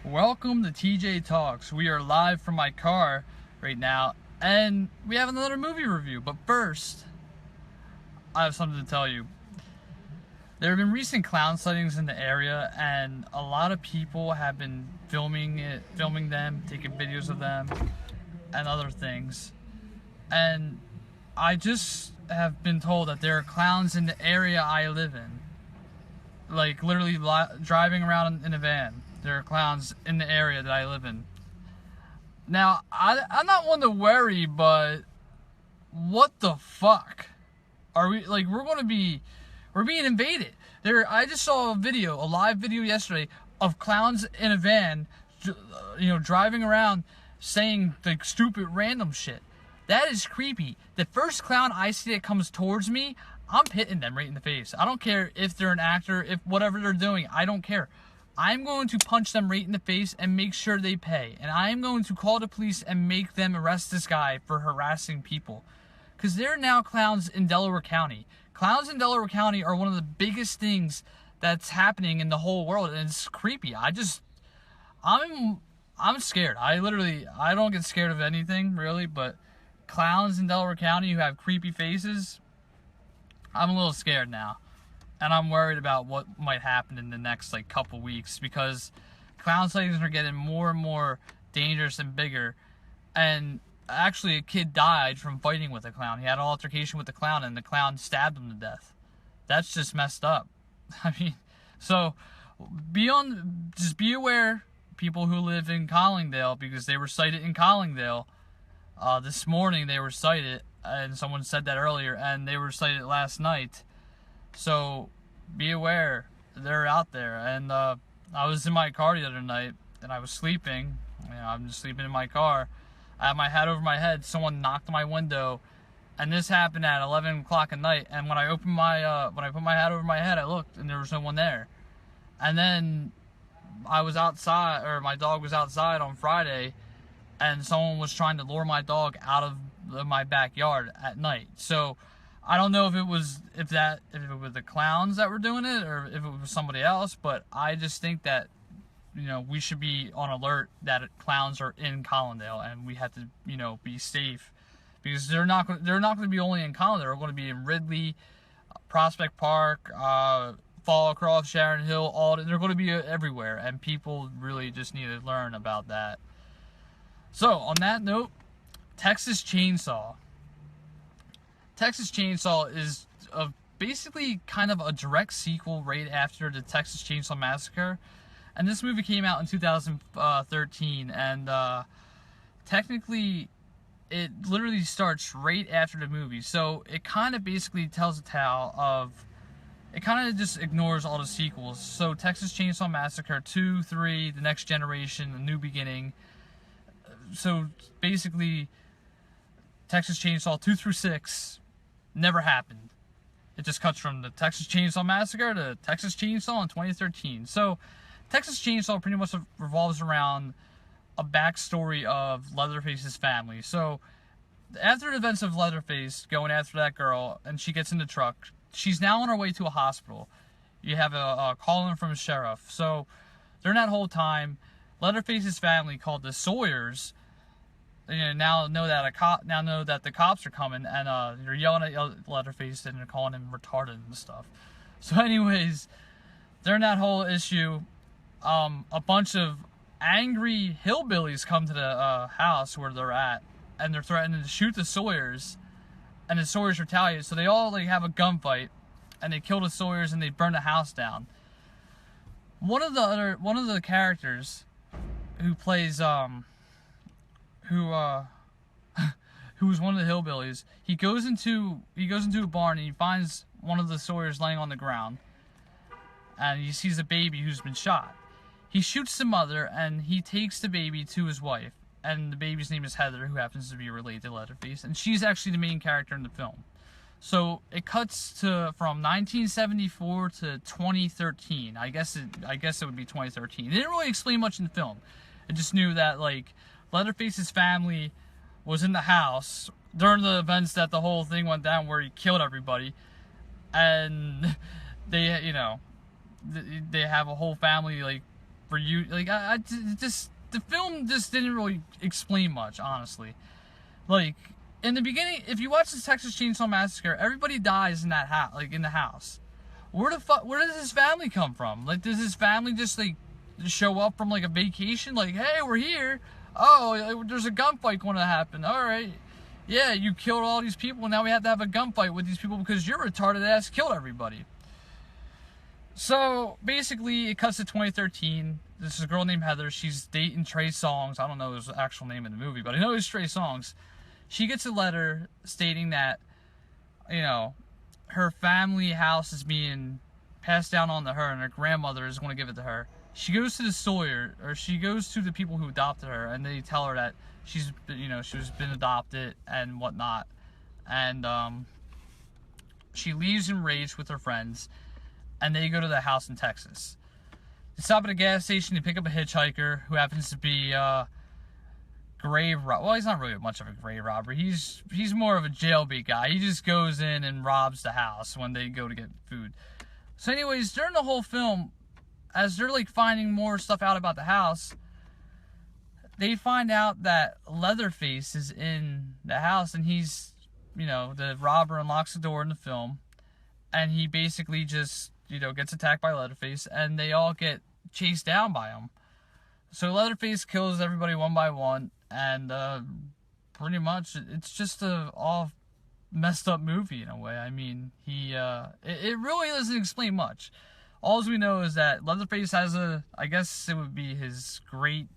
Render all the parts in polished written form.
Welcome to TJ Talks. We are live from my car right now, and we have another movie review. But first, I have something to tell you. There have been recent clown sightings in the area, and a lot of people have been filming them, taking videos of them, and other things. And I just have been told that there are clowns in the area I live in. Like, literally driving around in a van. There are clowns in the area that I live in. Now, I'm not one to worry, but what the fuck? Are we, like, we're being invaded. I just saw a live video yesterday of clowns in a van, driving around saying, like, stupid random shit. That is creepy. The first clown I see that comes towards me, I'm hitting them right in the face. I don't care if they're an actor, if whatever they're doing, I don't care. I'm going to punch them right in the face and make sure they pay. And I'm going to call the police and make them arrest this guy for harassing people. Because there are now clowns in Delaware County. Clowns in Delaware County are one of the biggest things that's happening in the whole world. And it's creepy. I'm scared. I don't get scared of anything, really. But clowns in Delaware County who have creepy faces, I'm a little scared now. And I'm worried about what might happen in the next couple weeks, because clown sightings are getting more and more dangerous and bigger. And actually, a kid died from fighting with a clown. He had an altercation with the clown, and the clown stabbed him to death. That's just messed up. I mean, so just be aware, people who live in Collingdale, because they were sighted in Collingdale. This morning they were sighted, and someone said that earlier, and they were sighted last night. So be aware, they're out there. And I was in my car the other night, and I was sleeping. I'm just sleeping in my car. I had my hat over my head. Someone knocked on my window, and this happened at 11 o'clock at night. And when I put my hat over my head, I looked, and there was no one there. And then I was outside, or my dog was outside on Friday, and someone was trying to lure my dog out of my backyard at night. So I don't know if it was the clowns that were doing it, or if it was somebody else, but I just think that, we should be on alert that clowns are in Collingdale, and we have to, be safe, because they're not going to be only in Collingdale. They're going to be in Ridley, Prospect Park, Fallacross, Sharon Hill, Alden. They're going to be everywhere, and people really just need to learn about that. So, on that note, Texas Chainsaw. Texas Chainsaw is basically kind of a direct sequel right after the Texas Chainsaw Massacre. And this movie came out in 2013. And technically, it literally starts right after the movie. So it kind of basically tells a tale of... It kind of just ignores all the sequels. So Texas Chainsaw Massacre 2, 3, The Next Generation, A New Beginning. So basically, Texas Chainsaw 2 through 6... never happened. It just cuts from the Texas Chainsaw Massacre to Texas Chainsaw in 2013. So, Texas Chainsaw pretty much revolves around a backstory of Leatherface's family. So, after the events of Leatherface going after that girl, and she gets in the truck, she's now on her way to a hospital. You have a call in from a sheriff. So, during that whole time, Leatherface's family, called the Sawyers, now know that the cops are coming, and they're yelling at Leatherface, and they're calling him retarded and stuff. So anyways, during that whole issue, a bunch of angry hillbillies come to the house where they're at, and they're threatening to shoot the Sawyers, and the Sawyers retaliate. So they all have a gunfight, and they kill the Sawyers, and they burn the house down. One of the characters who plays who's one of the hillbillies, he goes into a barn, and he finds one of the Sawyers laying on the ground, and he sees a baby who's been shot. He shoots the mother, and he takes the baby to his wife, and the baby's name is Heather, who happens to be related to Leatherface, and she's actually the main character in the film. So it cuts from 1974 to 2013. I guess it would be 2013. It didn't really explain much in the film. It just knew that Leatherface's family was in the house during the events that the whole thing went down, where he killed everybody, and they have a whole family for you. Like, just the film just didn't really explain much, honestly. Like, in the beginning, if you watch the Texas Chainsaw Massacre, everybody dies in that house, like in the house. Where does his family come from? Like, does his family just like show up from like a vacation? Like, hey, we're here. Oh, there's a gunfight going to happen. All right, yeah, you killed all these people. Now we have to have a gunfight with these people because your retarded ass killed everybody. So basically, it cuts to 2013. This is a girl named Heather. She's dating Trey Songz. I don't know his actual name in the movie, but I know it's Trey Songz. She gets a letter stating that, you know, her family house is being passed down on to her, and her grandmother is going to give it to her. She goes to the Sawyer, or she goes to the people who adopted her, and they tell her that she's been adopted and whatnot. And she leaves enraged with her friends, and they go to the house in Texas. They stop at a gas station to pick up a hitchhiker who happens to be grave rob. Well, he's not really much of a grave robber. He's more of a jailbait guy. He just goes in and robs the house when they go to get food. So anyways, during the whole film, as they're like finding more stuff out about the house, they find out that Leatherface is in the house, and he's, you know, the robber unlocks the door in the film, and he basically just, you know, gets attacked by Leatherface, and they all get chased down by him. So Leatherface kills everybody one by one, and pretty much it's just a all messed up movie in a way. I mean, it really doesn't explain much. All we know is that Leatherface has I guess it would be his great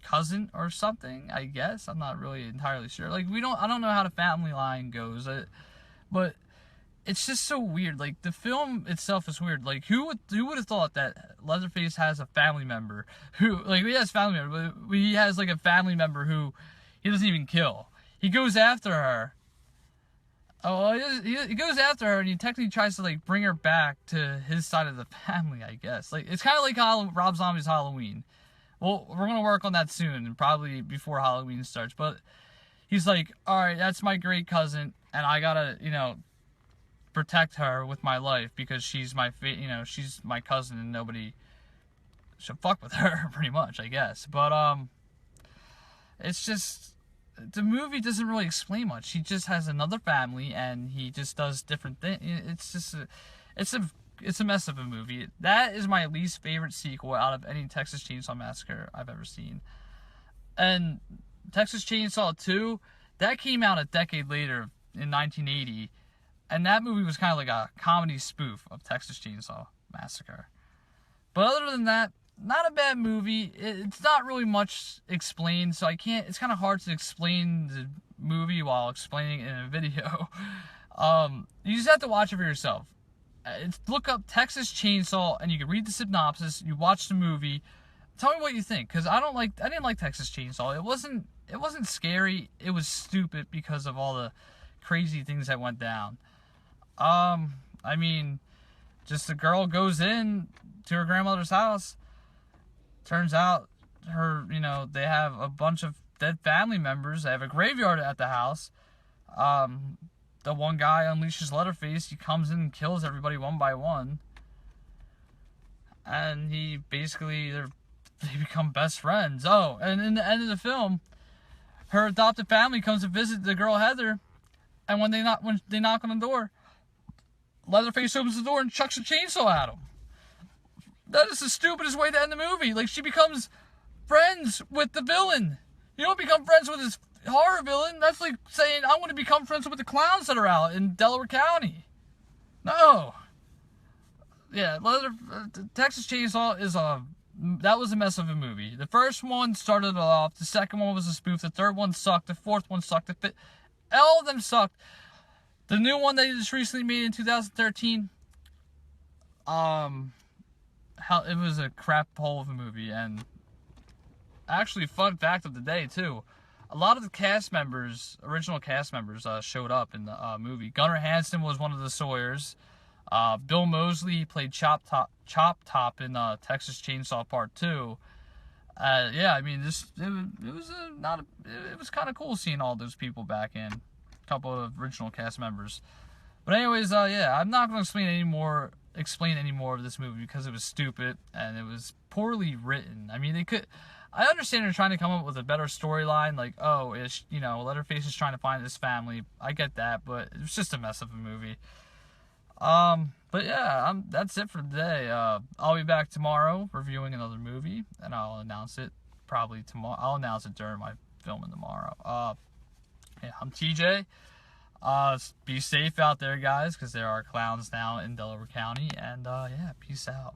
cousin or something, I guess. I'm not really entirely sure. Like, I don't know how the family line goes, but it's just so weird. Like, the film itself is weird. Like, who would have thought that Leatherface has a family member who, like, he has family member, but he has like a family member who he doesn't even kill. He goes after her. Oh, he goes after her, and he technically tries to like bring her back to his side of the family, I guess. Like, it's kind of like Rob Zombie's Halloween. Well, we're gonna work on that soon, and probably before Halloween starts. But he's like, all right, that's my great cousin, and I gotta, you know, protect her with my life because she's she's my cousin, and nobody should fuck with her, pretty much, I guess. But it's just, the movie doesn't really explain much. He just has another family, and he just does different things. It's just it's a mess of a movie. That is my least favorite sequel out of any Texas Chainsaw Massacre I've ever seen. And Texas Chainsaw 2, that came out a decade later in 1980. And that movie was kind of like a comedy spoof of Texas Chainsaw Massacre. But other than that, not a bad movie. It's not really much explained, so it's kind of hard to explain the movie while explaining it in a video. You just have to watch it for yourself. Look up Texas Chainsaw, and you can read the synopsis. You watch the movie. Tell me what you think, because I didn't like Texas Chainsaw. It wasn't scary. It was stupid because of all the crazy things that went down. I mean, just the girl goes in to her grandmother's house. Turns out they have a bunch of dead family members. They have a graveyard at the house. The one guy unleashes Leatherface. He comes in and kills everybody one by one. And he basically, they become best friends. Oh, and in the end of the film, her adopted family comes to visit the girl Heather. And when they knock on the door, Leatherface opens the door and chucks a chainsaw at him. That is the stupidest way to end the movie. Like, she becomes friends with the villain. You don't become friends with this horror villain. That's like saying, I want to become friends with the clowns that are out in Delaware County. No. Yeah, Texas Chainsaw that was a mess of a movie. The first one started it off. The second one was a spoof. The third one sucked. The fourth one sucked. All of them sucked. The new one they just recently made in 2013, it was a crap hole of a movie. And actually, fun fact of the day too, a lot of the original cast members, showed up in the movie. Gunnar Hansen was one of the Sawyers. Bill Moseley played Chop Top in Texas Chainsaw Part 2. Yeah, I mean, it was kind of cool seeing all those people back in. A couple of original cast members. But anyways, yeah, I'm not going to explain any more explain any more of this movie because it was stupid and it was poorly written. I mean, I understand they're trying to come up with a better storyline, like, oh, it's, you know, Leatherface is trying to find his family. I get that, but it was just a mess of a movie. But yeah, that's it for today. I'll be back tomorrow reviewing another movie, and I'll announce it probably tomorrow. I'll announce it during my filming tomorrow. Yeah, I'm TJ. Be safe out there, guys, because there are clowns now in Delaware County, and yeah, peace out.